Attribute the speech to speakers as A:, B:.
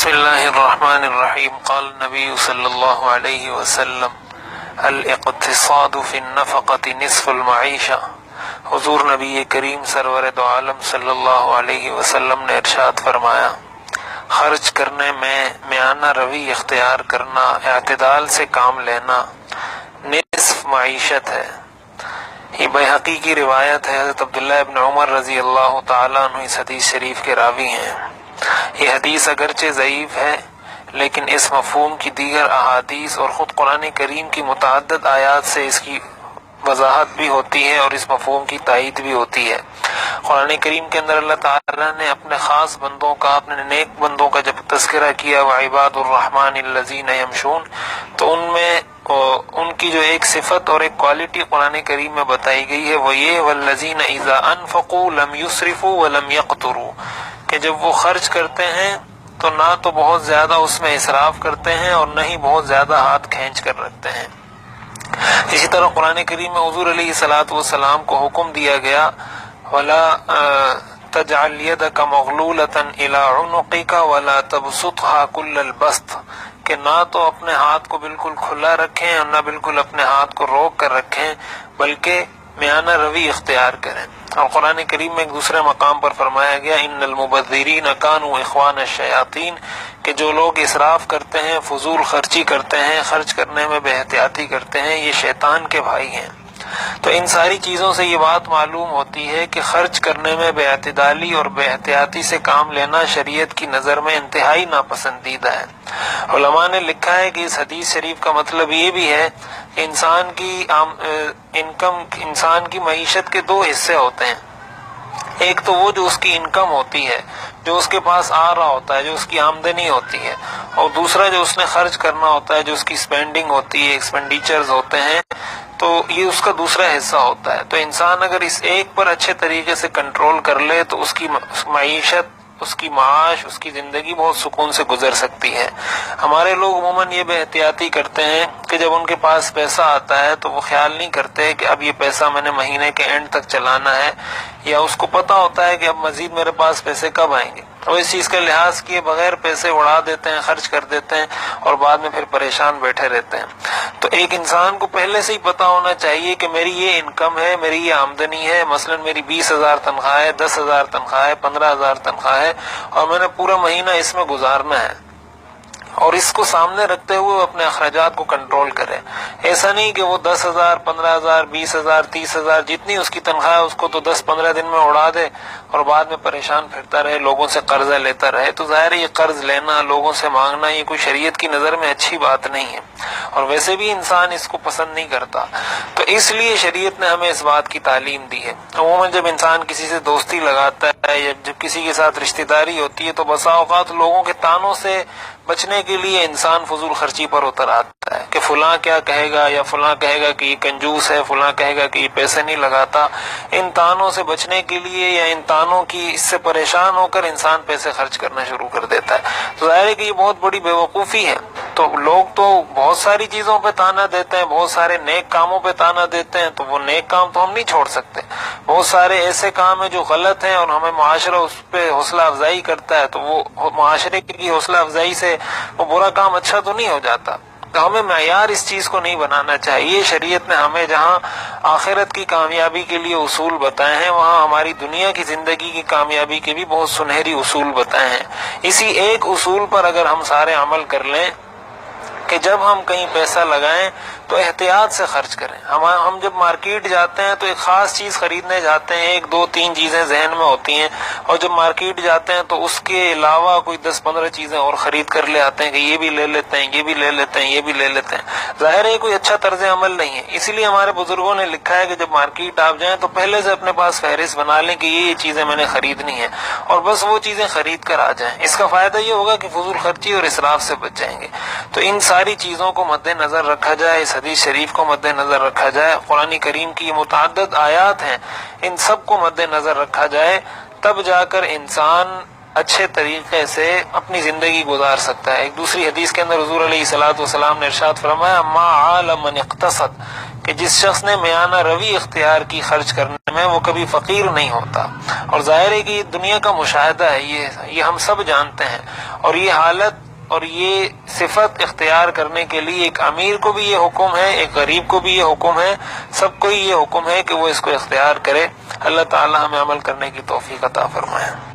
A: بسم اللہ الرحمن الرحیم قال النبی صلی اللہ علیہ وسلم الاقتصاد فی النفقۃ نصف المعیشہ۔ حضور نبی کریم سرور دو عالم صلی اللہ علیہ وسلم نے ارشاد فرمایا، خرچ کرنے میں میانہ روی اختیار کرنا، اعتدال سے کام لینا نصف معیشت ہے۔ یہ بیہقی کی روایت ہے۔ حضرت عبداللہ ابن عمر رضی اللہ تعالیٰ عنہ اس حدیث شریف کے راوی ہیں۔ یہ حدیث اگرچہ ضعیف ہے لیکن اس مفہوم کی دیگر احادیث اور خود قرآن کریم کی متعدد آیات سے اس کی وضاحت بھی ہوتی ہے اور اس مفہوم کی تائید بھی ہوتی ہے۔ قرآن کریم کے اندر اللہ تعالیٰ نے اپنے خاص بندوں کا، اپنے نیک بندوں کا جب تذکرہ کیا وعباد الرحمن الذین یمشون، تو ان میں ان کی جو ایک صفت اور ایک کوالٹی قرآن کریم میں بتائی گئی ہے وہ یہ والذین اذا انفقوا لم یسرفوا ولم یقتروا، کہ جب وہ خرچ کرتے ہیں تو نہ تو بہت زیادہ اس میں اسراف کرتے ہیں اور نہ ہی بہت زیادہ ہاتھ کھینچ کر رکھتے ہیں۔ اسی طرح قرآن کریم میں حضور علیہ الصلوۃ والسلام کو حکم دیا گیا ولا تجعل يدك مغلولة الى عنقك ولا تبسطها كل البسط، کہ نہ تو اپنے ہاتھ کو بالکل کھلا رکھیں اور نہ بالکل اپنے ہاتھ کو روک کر رکھیں، بلکہ میانہ روی اختیار کریں۔ اور قرآن کریم میں ایک دوسرے مقام پر فرمایا گیا ان المبذرین کانوا اخوان الشیاطین، کہ جو لوگ اسراف کرتے ہیں، فضول خرچی کرتے ہیں، خرچ کرنے میں بے احتیاطی کرتے ہیں، یہ شیطان کے بھائی ہیں۔ تو ان ساری چیزوں سے یہ بات معلوم ہوتی ہے کہ خرچ کرنے میں بے اعتدالی اور بے احتیاطی سے کام لینا شریعت کی نظر میں انتہائی ناپسندیدہ ہے۔ علماء نے لکھا ہے کہ اس حدیث شریف کا مطلب یہ بھی ہے کہ انسان کی معیشت کے دو حصے ہوتے ہیں۔ ایک تو وہ جو اس کی انکم ہوتی ہے، جو اس کے پاس آ رہا ہوتا ہے، جو اس کی آمدنی ہوتی ہے، اور دوسرا جو اس نے خرچ کرنا ہوتا ہے، جو اس کی اسپینڈنگ ہوتی ہے، ایکسپینڈیچرز ہوتے ہیں، تو یہ اس کا دوسرا حصہ ہوتا ہے۔ تو انسان اگر اس ایک پر اچھے طریقے سے کنٹرول کر لے تو اس کی معیشت، اس کی معاش، اس کی زندگی بہت سکون سے گزر سکتی ہے۔ ہمارے لوگ عموماً یہ بے احتیاطی کرتے ہیں کہ جب ان کے پاس پیسہ آتا ہے تو وہ خیال نہیں کرتے کہ اب یہ پیسہ میں نے مہینے کے اینڈ تک چلانا ہے، یا اس کو پتہ ہوتا ہے کہ اب مزید میرے پاس پیسے کب آئیں گے، اور اس چیز کا لحاظ کیے بغیر پیسے اڑا دیتے ہیں، خرچ کر دیتے ہیں اور بعد میں پھر پریشان بیٹھے رہتے ہیں۔ تو ایک انسان کو پہلے سے ہی پتہ ہونا چاہیے کہ میری یہ انکم ہے، میری یہ آمدنی ہے، مثلا میری 20,000 تنخواہ ہے، 10,000 تنخواہ ہے، 15,000 تنخواہ ہے، اور میں نے پورا مہینہ اس میں گزارنا ہے، اور اس کو سامنے رکھتے ہوئے اپنے اخراجات کو کنٹرول کرے۔ ایسا نہیں کہ وہ 10,000 15,000 20,000 30,000 جتنی اس کی تنخواہ ہے اس کو تو 10-15 دن میں اڑا دے اور بعد میں پریشان پھرتا رہے، لوگوں سے قرضہ لیتا رہے۔ تو ظاہر ہے یہ قرض لینا، لوگوں سے مانگنا، یہ کوئی شریعت کی نظر میں اچھی بات نہیں ہے، اور ویسے بھی انسان اس کو پسند نہیں کرتا۔ تو اس لیے شریعت نے ہمیں اس بات کی تعلیم دی ہے۔ عموماً جب انسان کسی سے دوستی لگاتا ہے یا جب کسی کے ساتھ رشتہ داری ہوتی ہے تو بسا اوقات لوگوں کے طعنوں سے بچنے کے لیے انسان فضول خرچی پر اتر آتا ہے کہ فلاں کیا کہے گا، یا فلاں کہے گا کہ یہ کنجوس ہے، فلاں کہے گا کہ یہ پیسے نہیں لگاتا۔ ان طعنوں سے بچنے کے لیے یا ان طعنوں کی اس سے پریشان ہو کر انسان پیسے خرچ کرنا شروع کر دیتا ہے۔ تو ظاہر ہے کہ یہ بہت بڑی بیوقوفی ہے۔ تو لوگ تو بہت ساری چیزوں پہ طعنہ دیتے ہیں، بہت سارے نیک کاموں پہ طعنہ دیتے ہیں، تو وہ نیک کام تو ہم نہیں چھوڑ سکتے۔ بہت سارے ایسے کام ہیں جو غلط ہیں اور ہمیں معاشرہ اس پہ حوصلہ افزائی کرتا ہے، تو وہ معاشرے کی حوصلہ افزائی سے وہ برا کام اچھا تو نہیں ہو جاتا۔ تو ہمیں معیار اس چیز کو نہیں بنانا چاہیے۔ شریعت نے ہمیں جہاں آخرت کی کامیابی کے لیے اصول بتائے ہیں، وہاں ہماری دنیا کی زندگی کی کامیابی کے بھی بہت سنہری اصول بتائے ہیں۔ اسی ایک اصول پر اگر ہم سارے عمل کر لیں کہ جب ہم کہیں پیسہ لگائیں تو احتیاط سے خرچ کریں۔ ہم جب مارکیٹ جاتے ہیں تو ایک خاص چیز خریدنے جاتے ہیں، 1 2 3 چیزیں ذہن میں ہوتی ہیں، اور جب مارکیٹ جاتے ہیں تو اس کے علاوہ کوئی 10-15 چیزیں اور خرید کر لے آتے ہیں کہ یہ بھی لے لیتے ہیں، یہ بھی لے لیتے ہیں، یہ بھی لے لیتے ہیں۔ ظاہر ہے کوئی اچھا طرز عمل نہیں ہے۔ اسی لیے ہمارے بزرگوں نے لکھا ہے کہ جب مارکیٹ آپ جائیں تو پہلے سے اپنے پاس فہرست بنا لیں کہ یہ چیزیں میں نے خریدنی ہیں، اور بس وہ چیزیں خرید کر آ جائیں۔ اس کا فائدہ یہ ہوگا کہ فضول خرچی اور اسراف سے بچ جائیں گے۔ تو ان ساری چیزوں کو مد نظر رکھا جائے، اس حدیث شریف کو مد نظر رکھا جائے، قرآن کریم کی متعدد آیات ہیں، ان سب کو مد نظر رکھا جائے، تب جا کر انسان اچھے طریقے سے اپنی زندگی گزار سکتا ہے۔ ایک دوسری حدیث کے اندر حضور علیہ الصلوۃ والسلام نے ارشاد فرمایا ما عال من اقتصد، کہ جس شخص نے میانہ روی اختیار کی خرچ کرنے میں وہ کبھی فقیر نہیں ہوتا. اور ظاہر ہے کہ یہ دنیا کا مشاہدہ ہے، یہ ہم سب جانتے ہیں. اور یہ حالت اور یہ صفت اختیار کرنے کے لیے ایک امیر کو بھی یہ حکم ہے، ایک غریب کو بھی یہ حکم ہے، سب کو یہ حکم ہے کہ وہ اس کو اختیار کرے. اللہ تعالی ہمیں عمل کرنے کی توفیق عطا فرمائے.